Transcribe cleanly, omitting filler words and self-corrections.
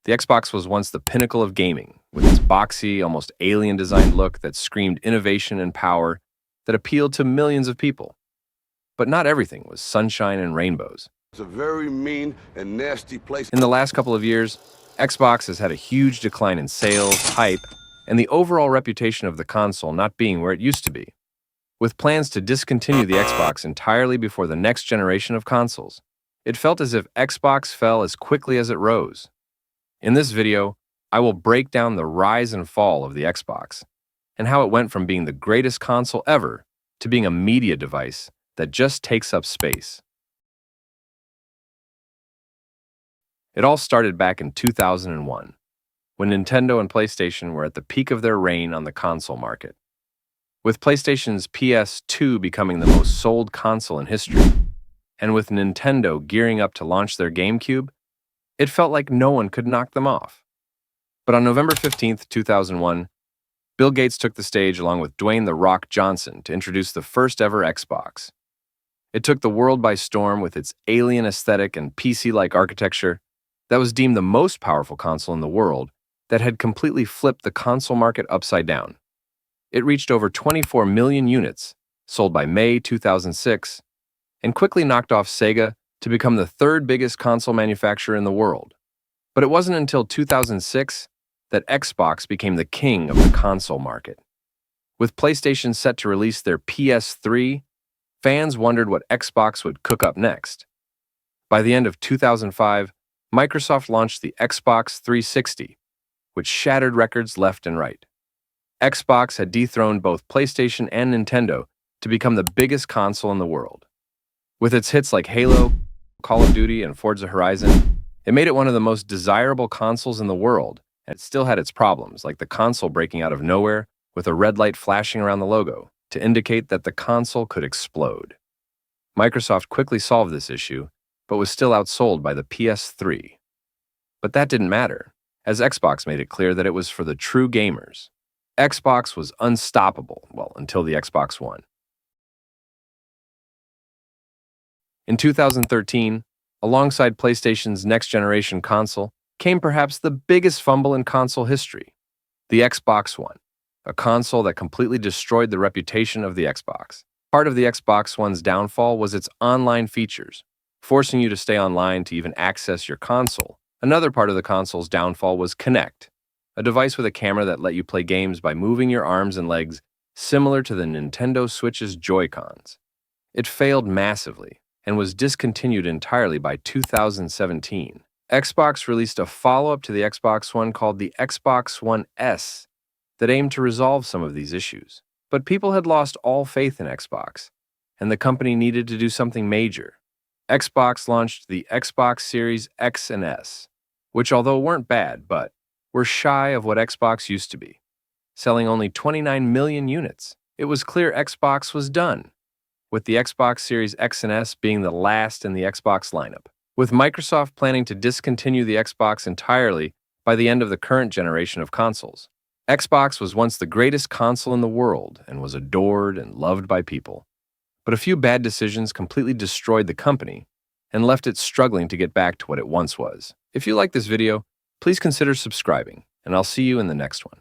The Xbox was once the pinnacle of gaming, with its boxy, almost alien-designed look that screamed innovation and power that appealed to millions of people. But not everything was sunshine and rainbows. It's a very mean and nasty place. In the last couple of years, Xbox has had a huge decline in sales, hype, and the overall reputation of the console not being where it used to be. With plans to discontinue the Xbox entirely before the next generation of consoles, it felt as if Xbox fell as quickly as it rose. In this video, I will break down the rise and fall of the Xbox, and how it went from being the greatest console ever to being a media device that just takes up space. It all started back in 2001, when Nintendo and PlayStation were at the peak of their reign on the console market. With PlayStation's PS2 becoming the most sold console in history, and with Nintendo gearing up to launch their GameCube, it felt like no one could knock them off. But on November 15th, 2001, Bill Gates took the stage along with Dwayne "The Rock" Johnson to introduce the first ever Xbox. It took the world by storm with its alien aesthetic and PC-like architecture that was deemed the most powerful console in the world that had completely flipped the console market upside down. It reached over 24 million units, sold by May 2006, and quickly knocked off Sega to become the third biggest console manufacturer in the world. But it wasn't until 2006 that Xbox became the king of the console market. With PlayStation set to release their PS3, fans wondered what Xbox would cook up next. By the end of 2005, Microsoft launched the Xbox 360, which shattered records left and right. Xbox had dethroned both PlayStation and Nintendo to become the biggest console in the world. With its hits like Halo, Call of Duty, and Forza Horizon, it made it one of the most desirable consoles in the world, and it still had its problems, like the console breaking out of nowhere with a red light flashing around the logo to indicate that the console could explode. Microsoft quickly solved this issue, but was still outsold by the PS3. But that didn't matter, as Xbox made it clear that it was for the true gamers. Xbox was unstoppable, well, until the Xbox One. In 2013, alongside PlayStation's next-generation console, came perhaps the biggest fumble in console history, the Xbox One, a console that completely destroyed the reputation of the Xbox. Part of the Xbox One's downfall was its online features, forcing you to stay online to even access your console. Another part of the console's downfall was Kinect, a device with a camera that let you play games by moving your arms and legs, similar to the Nintendo Switch's Joy-Cons. It failed massively and was discontinued entirely by 2017. Xbox released a follow-up to the Xbox One called the Xbox One S that aimed to resolve some of these issues. But people had lost all faith in Xbox, and the company needed to do something major. Xbox launched the Xbox Series X and S, which although weren't bad, but were shy of what Xbox used to be, selling only 29 million units. It was clear Xbox was done, with the Xbox Series X and S being the last in the Xbox lineup. With Microsoft planning to discontinue the Xbox entirely by the end of the current generation of consoles. Xbox was once the greatest console in the world and was adored and loved by people. But a few bad decisions completely destroyed the company and left it struggling to get back to what it once was. If you like this video, please consider subscribing, and I'll see you in the next one.